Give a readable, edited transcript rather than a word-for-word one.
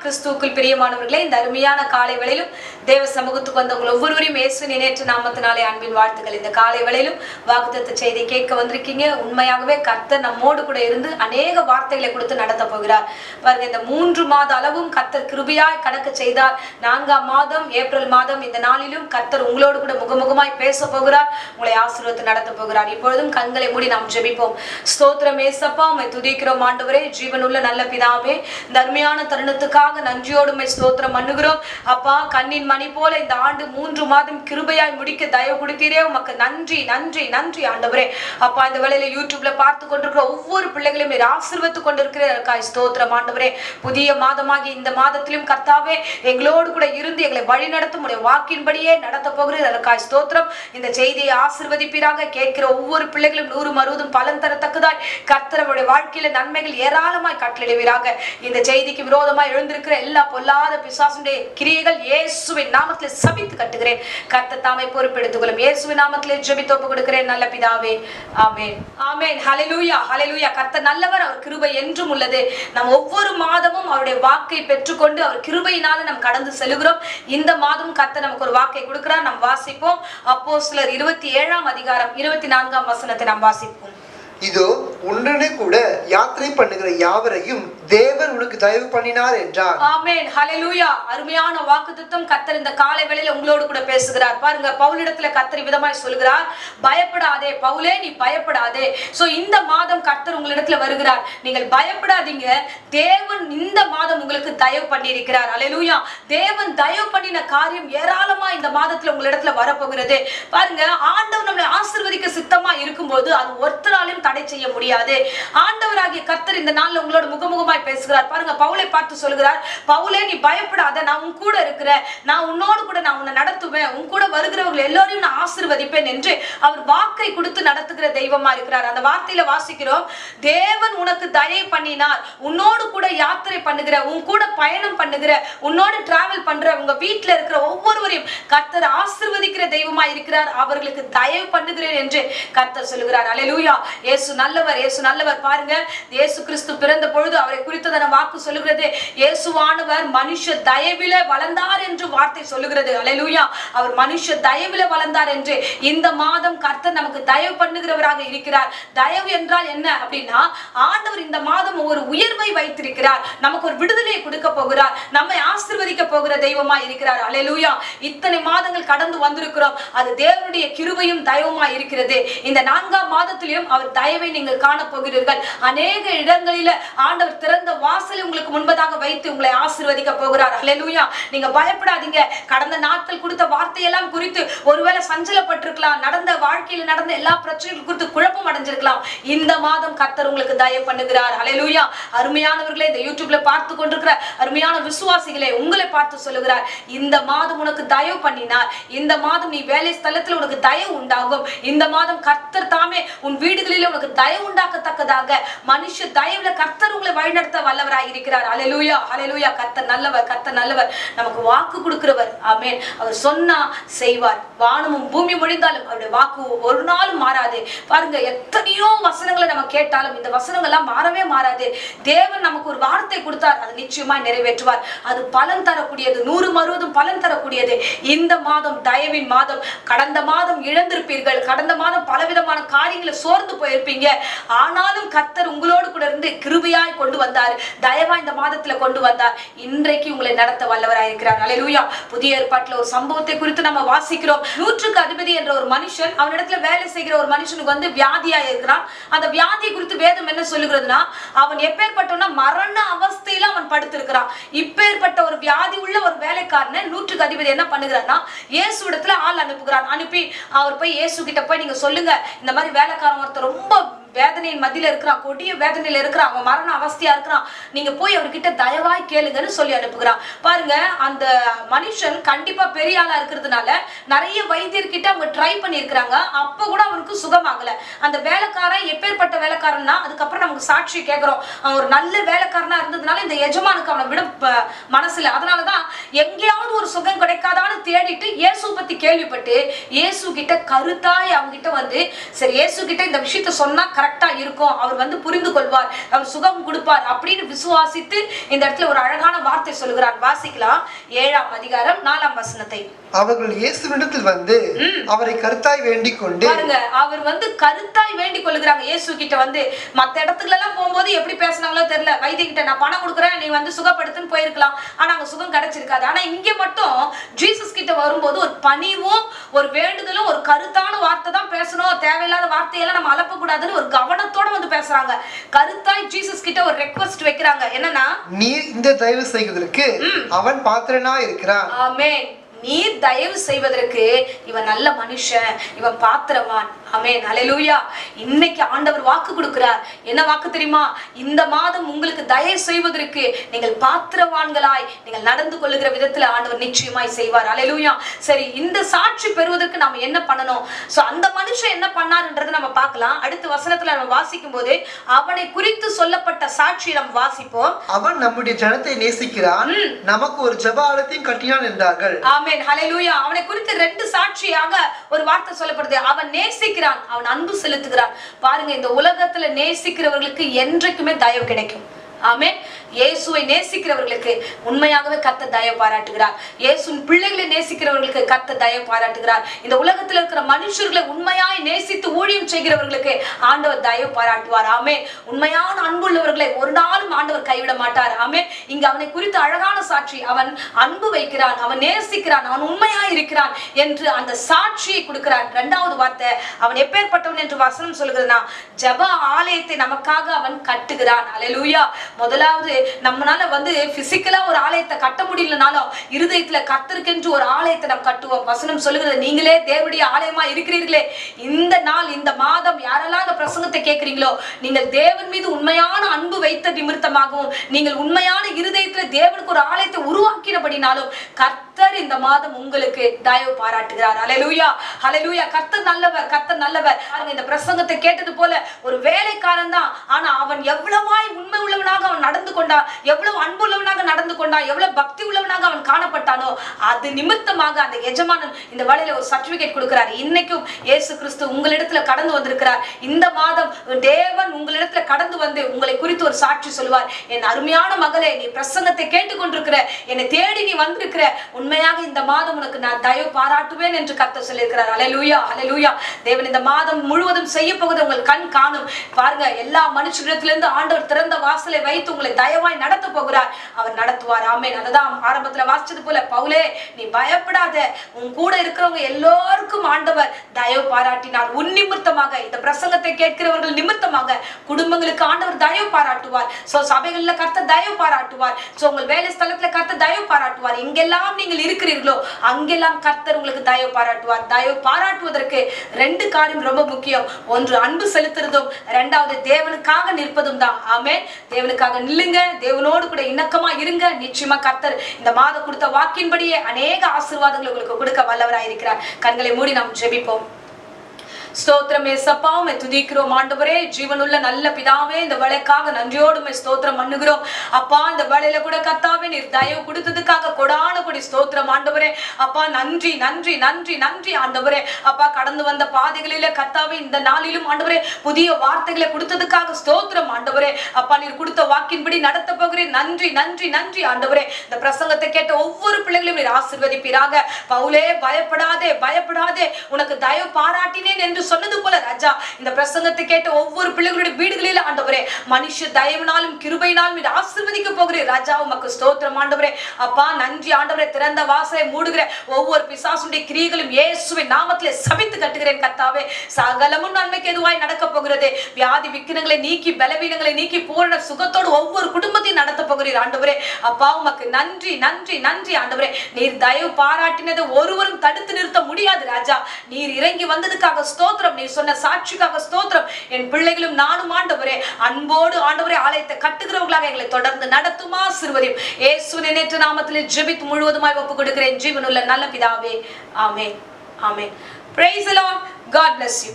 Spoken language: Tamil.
கிறிஸ்துவுக்குள் பிரியமானவர்களே, இந்த அருமையான காலை வேளையிலும் தேவ சமூகத்துக்கு வந்தவங்க ஒவ்வொருவரையும் இயேசு நினைற்று நாமத்தினாலே அன்பின் வாழ்த்துக்கள். இந்த காலை வேளையிலும் வாக்குத்தத்த செய்தி கேட்க வந்திருக்கீங்க. உண்மையாகவே கர்த்தர் நம்மோடு கூட இருந்து அநேக வார்த்தைகளை கொடுத்து நடத்த போகிறார். பாருங்க, இந்த 3 மாத அளவும் கர்த்தர் கிருபையாய் கடக்க செய்தார். 4ஆம் மாதம் ஏப்ரல் மாதம் இந்த நாளிலும் கர்த்தர் உங்களோடு கூட முகமுகமாய் பேச போகிறார். உங்களை ஆசீர்வதித்து நடத்த போகிறார். இப்பொழுதும் கண்களை மூடி நாம் ஜெபிப்போம். ஸ்தோத்திரம் ஏசப்பா, உம்மை துதிக்கிறோம் ஆண்டவரே. ஜீவனுள்ள நல்ல பிதாவே, இந்த அருமையான தருணத்துக்காக நன்றியோடு உம்மை ஸ்தோத்திரம் பண்ணுகிறோம். அப்பா, கண்ணின் மணி போல இந்த ஆண்டு 3 மாதம் கிருபையாய் முடிக்க தயவு கொடுத்தீரே, உமக்கு நன்றி நன்றி நன்றி ஆண்டவரே. அப்பா, இந்த வேளையில யூடியூப்ல பார்த்து கொண்டிருக்கிற ஒவ்வொரு பிள்ளைகளையும் நீர் ஆசீர்வதித்து கொண்டிருக்கிறதற்காய் ஸ்தோத்திரம் ஆண்டவரே. புதிய மாதமாகி இந்த மாதத்திலும் கர்த்தாவே எங்களோடு கூட இருந்து எங்களை வழி நடத்தும் உடைய வாக்கின்படியே நடத்த போகிறதற்காய் ஸ்தோத்திரம். இந்த செய்தியை ஆசீர்வதிப்பீராக. கேட்கிற ஒவ்வொரு பிள்ளைகளும் 100 60 பலன் தரத்தக்கதாய் கர்த்தருடைய வாழ்க்கையில நன்மைகள் ஏராளமாய் கட்டளையிடுவீராக. இந்த செய்திக்கு விரோதமாய் எழுந்திருக்கிற எல்லா பொல்லாத பிசாசுடைய கிரியைகள் இயேசுவின் நாமத்திலே சபித்து கட்டுகிறேன். கர்த்தர் தாமே பொறுப்பெடுத்துக் கொள்ளும். இயேசுவின் நாமத்திலே ஜெபித்து ஒப்புக் கொடுக்கிறேன் நல்ல பிதாவே, ஆமென் ஆமென். ஹல்லேலூயா ஹல்லேலூயா. கர்த்தர் நல்லவர், அவர் கிருபை என்றும் உள்ளது. நாம் ஒவ்வொரு மாதமும் அவருடைய வாக்கை பெற்றுக்கொண்டு அவர் கிருபையினால நாம் கடந்து செல்கிறோம். இந்த மாதம் கர்த்தர் நமக்கு ஒரு வாக்கை கொடுக்கிறார். நாம் வாசிப்போம். அப்போஸ்தலர் 27ஆம் அதிகாரம் 24ஆம் வசனத்தை நாம் வாசிப்போம். இதோ உடனே கூட யாத்திரை பண்ணுகிற யாவரையும் தேவன் உனக்கு தயவு பண்ணினார் என்றார். ஆமென் ஹல்லேலூயா. அருமையான வாக்குத்தத்தம் கர்த்தர் இந்த காலை வேளையில உங்களோடு கூட பேசுகிறார். பாருங்க, பவுலிடத்துல கர்த்தர் விதமாய் சொல்கிறார், பயப்படாதே பவுலே, நீ பயப்படாதே. சோ இந்த மாதம் கர்த்தர் உங்களிடத்துல வருகிறார். நீங்கள் பயப்படாதீங்க. தேவன் இந்த மாதம் உங்களுக்கு தயவு பண்ணி இருக்கிறார். ஹல்லேலூயா. தேவன் தயவு பண்ணின காரியம் ஏராளமா இந்த மாதத்துல உங்களிடத்துல வரப்போகிறது. பாருங்க, ஆண்டவர் நம்மளை ஆசீர்வதிக்க சித்தமா இருக்கும்போது அது ஒருத்தராலும் தடை செய்ய முடியாது. ஆண்டவராகிய கர்த்தர் இந்த நாள்ல உங்களோட முகமுகமாய் பேசுகிறார். பாருங்க, பவுலை பார்த்து சொல்கிறார், பவுலே நீ பயப்படாத, நான் உன் கூட இருக்கிறேன், நான் உன்னோடு கூட நான் உன்னை நடத்துவேன், உன் கூட வருகிறவர்கள் எல்லாரையும் நான் ஆசீர்வதிப்பேன் என்று அவர் வாக்கை கொடுத்து நடத்துகிற தெய்வமா இருக்கிறார். அந்த வார்த்தையில வாசிக்கிறோம், தேவன் உனக்கு தயை பண்ணினார். உன்னோடு கூட யாத்திரை பண்ணுகிற, உன் கூட பயணம் பண்ணுகிற, உன்னோடு டிராவல் பண்ற உங்க வீட்டுல இருக்கிற ஒவ்வொருவரையும் கர்த்தர் ஆசீர்வதிக்கிற தெய்வமா இருக்கிறார். அவர்களுக்கு தயவு பண்ணுகிறேன் என்று கர்த்தர் சொல்கிறார். ஹல்லேலூயா. இயேசு நல்லவர், இயேசு நல்லவர். பாருங்க, இயேசு கிறிஸ்து பிறந்த பொழுது அவரை குறித்ததான வாக்கு சொல்லுகிறது, இயேசுவானவர் மனுஷ தயவில வளர்ந்தார் என்று வார்த்தை சொல்லுகிறது. ஹல்லேலூயா. அவர் மனுஷ தயவில வளர்ந்தார் என்று இந்த மாதம் கர்த்தர் நமக்கு தயவு பண்ணுகிறவராக இருக்கிறார். தயவு என்றால் என்ன அப்படின்னா, ஆண்டவர் இந்த மாதம் ஒரு உயர்வை வைத்திருக்கிறார். நமக்கு ஒரு விடுதலையை கொடுக்க போகிறார். நம்மை ஆசீர்வதிக்க போகிற தெய்வமா இருக்கிறார். ஹல்லேலூயா. இத்தனை மாதங்கள் கடந்து வந்திருக்கிறோம். அது தேவனுடைய கிருபையும் தயவுமா இருக்கிறது. இந்த 4ஆம் மாதத்திலும் அவர் தயவை நீங்கள் காண போகிறீர்கள். அநேக இடங்களில ஆண்டவர் திறந்த வாசலை உங்களுக்கு முன்பதாக வைத்து உங்களை ஆசீர்வதிக்க போகிறார். ஹல்லேலூயா. நீங்க பயப்படாதீங்க. கடந்த நாட்கள் கொடுத்த வார்த்தையெல்லாம் குறித்து ஒருவேளை சஞ்சலப்பட்டிருக்கலாம். நடந்த வாழ்க்கையில் நடந்த எல்லா பிரச்சனைகள் குறித்து குழப்பம் அடைஞ்சிருக்கலாம். இந்த மாதம் கர்த்தர் உங்களுக்கு தயவு பண்ணுகிறார். ஹல்லேலூயா. அருமையானவர்களே, இந்த யூடியூப்ல பார்த்து கொண்டிருக்கிற அருமையான விசுவாசிகளே, உங்களை பார்த்து சொல்லுகிறார், இந்த மாதம் உனக்கு தயவு பண்ணினார். இந்த மாதம் நீ வேலை ஸ்தலத்தில் உனக்கு தயவு உண்டாகும். இந்த மாதம் கர்த்தர் தாமே உன் வீடுகளில் உனக்கு தயவு உண்டாக்கத்தக்கதாக மனுஷ தயவுல கர்த்தர் உங்களை வழிநடத்த வல்லவராய் இருக்கிறார். ஹல்லேலூயா ஹல்லேலூயா. கர்த்தர் நல்லவர், கர்த்தர் நல்லவர். நமக்கு வாக்கு கொடுக்கிறவர். ஆமென். அவர் சொன்னா செய்வார். வானமும் பூமி முடிந்தாலும் அவருடைய வாக்கு ஒரு நாளும் மாறாது. பாருங்க, எத்தனையோ வசனங்களை நம்ம கேட்டாலும் இந்த வசனங்கள்லாம் மாறவே மாறாது. தேவன் நமக்கு ஒரு வார்த்தை கொடுத்தார், அது நிச்சயமாய் நிறைவேற்றுவார். அது பலன் தரக்கூடியது, 100 60 பலன் தரக்கூடியது. இந்த மாதம் தயவின் மாதம். கடந்த மாதம் இழந்திருப்பீர்கள். கடந்த மாதம் பலவிதமான காரியங்களை சோர்ந்து போயிருப்பீங்க. ஆனாலும் கர்த்தர் உங்களோடு கூட இருந்து கிருபையாய் கொண்டு வந்தார். தயவா இந்த மாதத்துல கொண்டு வந்தார். இன்றைக்கு உங்களை நடத்த வல்லவராய் இருக்கிறார். ஹல்லேலூயா. புதிய ஏற்பாட்டுல ஒரு சம்பவத்தை குறித்து நம்ம வாசிக்கிறோம். 100க்கு அதிபதி என்ற ஒரு மனுஷன், அவனிடத்துல வேலை செய்கிற ஒரு மனுஷனுக்கு வந்து வியாதியா இருக்கிறான். அந்த வியாதியை குறித்து வேதம் என்ன சொல்லுகிறதுனா, அவன் எப்பேற்பட்டவனா மரண அவஸ்தையில அவன் படுத்திருக்கிறான். இப்பேற்பட்ட ஒரு வியாதி உள்ள ஒரு வேலைக்காரனை 100க்கு அதிபதி என்ன பண்ணுகிறான்னா, இயேசு இடத்துல ஆள் அனுப்புகிறான். அனுப்பி அவர் போய் இயேசு கிட்ட போய் நீங்க சொல்லுங்க, இந்த மாதிரி வேலைக்காரன் ஒருத்தர் ரொம்ப வேதனையின் மத்தியில இருக்கிறான், கொடிய வேதனையில இருக்கிறான், அவன் மரண அவஸ்தையா இருக்கிறான், நீங்க போய் அவர்கிட்ட தயவாய் கேளுங்கன்னு சொல்லி அனுப்புகிறான். பாருங்க, அந்த மனுஷன் கண்டிப்பா பெரிய ஆளா இருக்கிறதுனால நிறைய வைத்தியர்கிட்ட அவங்க ட்ரை பண்ணியிருக்கிறாங்க. அப்ப கூட அவனுக்கு சுகமாகல. அந்த வேலைக்காரன் எப்பேற்பட்ட வேலைக்காரன்னா, அதுக்கப்புறம் நமக்கு சாட்சி கேட்கிறோம், அவன் ஒரு நல்ல வேலைக்காரனா இருந்ததுனால இந்த எஜமானுக்கு அவனை விட மனசுல. அதனாலதான் எங்கேயாவது ஒரு சுகம் கிடைக்காதான்னு தேடிட்டு இயேசு பத்தி கேள்விப்பட்டு இயேசு கிட்ட கருத்தாய் அவங்க கிட்ட வந்து, சரி இயேசு கிட்ட இந்த விஷயத்த சொன்னா கரெக்டா இருக்கும், அவர் வந்து புரிந்து கொள்வார், அவர் சுகம் கொடுப்பார் அப்படின்னு விசுவாசித்து இந்த இடத்துல ஒரு அழகான வார்த்தை சொல்லுகிறார். வாசிக்கலாம் 7ஆம் அதிகாரம் 4ஆம் வசனத்தை. அவர்கள் இயேசுவிடத்தில் வந்து அவரை கருத்தாய் வேண்டிக் கொண்டு, பாருங்க, அவர் வந்து கருத்தாய் வேண்டிக் கொள்ளுகிறாங்க. இயேசு கிட்ட வந்து மத்த இடத்துல எல்லாம் போகும்போது எப்படி பேசினாங்களோ தெரியல, வைத்தியகிட்ட நான் பணம் கொடுக்குறேன், நீ வந்து சுகப்படுத்துன்னு போயிருக்கலாம், ஆனா அங்க சுகம் கிடைச்சிருக்காது. ஆனா இங்க மட்டும் ஜீசஸ் கிட்ட வரும்போது ஒரு பணிவும் ஒரு வேண்டுதலும் ஒரு கருத்தான வார்த்தை தான் பேசணும், தேவையில்லாத வார்த்தையெல்லாம் நம்ம அலப்ப கூடாதுன்னு ஒரு கவனத்தோட வந்து பேசுறாங்க. கருத்தாய் ஜீசஸ் கிட்ட ஒரு ரெக்வெஸ்ட் வைக்கிறாங்க. என்னன்னா, நீ இந்த தயவு செய்வதற்கு அவன் பாத்திரனா இருக்கிறான். ஆமென். நீர் தயவு செய்வதற்கு இவன் நல்ல மனுஷன், இவன் பாத்திரவான். ஆமென், ஹல்லேலூயா. இன்னைக்கு ஆண்டவர் வாக்கு கொடுக்கிறார். என்ன வாக்கு தெரியுமா? இந்த மாதம் உங்களுக்கு தயவு செய்வதற்கு நீங்கள் பாத்திரவான்களாய் நீங்கள் நடந்து கொள்ளுகிற விதத்துல ஆண்டவர் நிச்சயமாய் செய்வார். ஹல்லேலூயா. சரி, இந்த சாட்சி பெறுவதற்கு நாம என்ன பண்ணணும்? சோ அந்த மனுஷன் என்ன பண்ணாருன்றதை நம்ம பார்க்கலாம். அடுத்த வசனத்துல நம்ம வாசிக்கும் போது அவனை குறித்து சொல்லப்பட்ட சாட்சி நம்ம வாசிப்போம். அவன் நம்முடைய ஜனத்தை நேசிக்கிறான், நமக்கு ஒரு ஜெப ஆலயத்தையும் கட்டினான் என்றார்கள். ஆமென், ஹல்லேலூயா. அவனை குறித்து 2 சாட்சியாக ஒரு வார்த்தை சொல்லப்படுது. அவன் நேசிக்கிறான், அவன் அன்பு செலுத்துகிறான். பாருங்க, இந்த உலகத்துல நேசிக்கிறவர்களுக்கு என்றைக்குமே தயவு கிடைக்கும். ஆமென். இயேசுவை நேசிக்கிறவர்களுக்கு உண்மையாகவே கர்த்தர் தயவு பாராட்டுகிறார். இயேசுவின் பிள்ளைகளை நேசிக்கிறவர்களுக்கு கர்த்தர் தயவு பாராட்டுகிறார். இந்த உலகத்தில் இருக்கிற மனுஷர்களை உண்மையாய் நேசித்து ஊழியம் செய்கிறவர்களுக்கு ஆண்டவர் தயவு பாராட்டுவார். ஆமென். உண்மையான அன்புள்ளவர்களை ஒரு நாளும் ஆண்டவர் கைவிட மாட்டார். ஆமென். இங்க அவனை குறித்து அழகான சாட்சி, அவன் அன்பு வைக்கிறான், அவன் நேசிக்கிறான், அவன் உண்மையாய் இருக்கிறான் என்று அந்த சாட்சியை கொடுக்கிறான். 2வது வார்த்தை, அவன் எப்பேற்பட்டவன் என்று வசனம் சொல்லுகிறதுனா, ஜெப ஆலயத்தை நமக்காக அவன் கட்டுகிறான். ஹல்லேலூயா. முதலாவது, நம்மளால வந்து பிசிக்கலா ஒரு ஆலயத்தை கட்ட முடியலனாலும் இருதயத்துல கர்த்தருக்கென்று ஒரு ஆலயத்தை நாம் கட்டுவோம். வசனம் சொல்லுகிறது, நீங்களே தேவனுடைய ஆலயமா இருக்கிறீர்களே. இந்த நாள், இந்த மாதம் யாரெல்லாம் இந்த பிரசங்கத்தை கேட்கிறீங்களோ, நீங்கள் தேவன் மீது உண்மையான அன்பு வைத்த நிமித்தமாகவும் நீங்கள் உண்மையான இருதயத்துல தேவனுக்கு ஒரு ஆலயத்தை உருவாக்கினபடினாலும் கர்த்தர் இந்த மாதம் உங்களுக்கு தயவு பாராட்டுகிறார். ஹல்லேலூயா, ஹல்லேலூயா. கர்த்தர் நல்லவர், கர்த்தர் நல்லவர். இந்த பிரசங்கத்தை கேட்டது போல ஒரு வேலைக்காரன் தான், ஆனா அவன் எவ்வளவாய் உண்மை உள்ளவனாக அவன் நடந்து கொண்டான், எவ்வளவு அன்புள்ளவனாக நடந்து கொண்டான், எவ்வளவு பக்தி உள்ளவனாக அவன் காணப்பட்டானோ அது நிமித்தமாக அந்த எஜமானன் இந்த வேளையில ஒரு சர்டிபிகேட் கொடுக்கிறார். இன்னைக்கும் இயேசு கிறிஸ்து உங்களிடத்துல கடந்து வந்திருக்கிறார். இந்த மாதம் தேவன் உங்களிடத்துல கடந்து வந்து உங்களை குறித்து ஒரு சாட்சி சொல்லுவார். என் அருமையான மகளே, நீ பிரசங்கத்தை கேட்டுக்கொண்டிருக்கிற, என்னை தேடி நீ வந்திருக்கிற, உண்மையாக இந்த மாதம் உனக்கு நான் தயவு பாராட்டுவேன் என்று கர்த்தர் சொல்லியிருக்கிறார். ஹல்லேலூயா, ஹல்லேலூயா. தேவன் இந்த மாதம் முழுவதும் செய்ய போவதை உங்கள் கண் காணும். பாருங்க, எல்லா மனுஷரிடத்திலிருந்து ஆண்டவர் திறந்த வாசலை வைத்து உங்களை தயவாய் நடத்த போகிறார். அவர் நடத்துவார். ஆமென். அததான் ஆரம்பத்துல வாசிச்சது போல, பவுலே நீ பயப்படாத, உன் கூட இருக்கிறவங்க எல்லாருக்கும் ஆண்டவர் தயவு பாராட்டினார். உன் நிமித்தமாக, இந்த பிரசங்கத்தை கேட்கிறவர்கள் நிமித்தமாக குடும்பங்களுக்கு ஆண்டவர் தயவு பாராட்டுவார். சோ சபைகள்ல கர்த்தர் தயவு பாராட்டுவார். சோ உங்கள் வேலை ஸ்தலத்துல கர்த்தர் தயவு பாராட்டுவார். எங்கெல்லாம் நீங்கள் இருக்கிறீர்களோ அங்கெல்லாம் கர்த்தர் உங்களுக்கு தயவு பாராட்டுவார். தயவு பாராட்டுவதற்கு 2 காரியம் ரொம்ப முக்கியம். ஒன்று அன்பு செலுத்துறதும், 2வது தேவனுக்காக நிற்பதும் தான். ஆமென். தேவனுக்காக நில்லுங்க, தேவனோடு கூட இணக்கமா இருங்க. நிச்சயமா கர்த்தர் இந்த மாதம் கொடுத்த வாக்கின்படியே அநேக ஆசீர்வாதங்களை உங்களுக்கு கொடுக்க வல்லவராய் இருக்கிறார். கண்களை மூடி நாம் ஜெபிப்போம். ஸ்தோத்திரம் ஏசப்பா, உம்மை துதிக்கிறோம் ஆண்டவரே. ஜீவனுள்ள நல்ல பிதாவே, இந்த வேளைக்காக நன்றியோடு உம்மை ஸ்தோத்திரம் பண்ணுகிறோம் அப்பா. இந்த வேளையில கூட கர்த்தாவே நீர் தயவு கொடுத்ததுக்காக கொடான கொடி ஸ்தோத்திரம் ஆண்டவரே. அப்பா நன்றி, நன்றி, நன்றி, நன்றி ஆண்டவரே. அப்பா கடந்து வந்த பாதைகளில கர்த்தாவே இந்த நாளிலும் ஆண்டவரே புதிய வார்த்தைகளை கொடுத்ததுக்காக ஸ்தோத்திரம் ஆண்டவரே. அப்பா நீர் கொடுத்த வாக்கின்படி நடத்த போகிறேன். நன்றி, நன்றி, நன்றி ஆண்டவரே. இந்த பிரசங்கத்தை கேட்ட ஒவ்வொரு பிள்ளைகளையும் நீர் ஆசீர்வதிப்பீராக. பவுலே பயப்படாதே, பயப்படாதே, உனக்கு தயவு பாராட்டினேன் என்று சொன்னது போல ராஜா, இந்த பிரசங்கத்தை கேட்ட ஒவ்வொரு பிள்ளைகளுடைய வீடுகளில் ஆண்டவரே மனுஷ தயவினாலும் கிருபையினாலும் இது ஆசீர்வதிக்க போகிறேன் ராஜா. உமக்கு ஸ்தோத்திரம் ஆண்டவரே. அப்பா நன்றி ஆண்டவரே. திறந்த வாசலை மூடுகிற ஒவ்வொரு பிசாசுடைய கிரியைகளும் இயேசுவின் நாமத்திலே சபித்து கட்டுகிறேன் கர்த்தாவே. சகலமும் நன்மைக்கு எதுவாய் நடக்க போகிறது. வியாதி விக்கினங்களை நீக்கி, பலவீனங்களை நீக்கி பூரண சுகத்தோடு ஒவ்வொரு குடும்பத்தையும் நடத்த போகிறீர் ஆண்டவரே. அப்பா உமக்கு நன்றி, நன்றி, நன்றி ஆண்டவரே. நீர் தயவு பாராட்டினதை ஒருவரும் தடுத்து நிறுத்த முடியாது ராஜா. நீர் இறங்கி வந்ததுக்காக ஸ்தோத்திரம். நீ சொன்ன சாட்சிக்காக ஸ்தோத்திரம். என் பிள்ளைகளும் நானும் ஆண்டவரே அன்போடு ஆண்டவரே ஆலயத்தை கட்டுகிறவர்களாக எங்களை தொடர்ந்து நடத்துமா ஆசீர்வதியும். இயேசுவின் நேற்று நாமத்திலே ஜெபித்து முழுவதுமாய் ஒப்புக் கொடுக்கிறேன் ஜீவனுள்ள நல்ல பிதாவே. ஆமென், ஆமென். Praise the Lord. God bless you.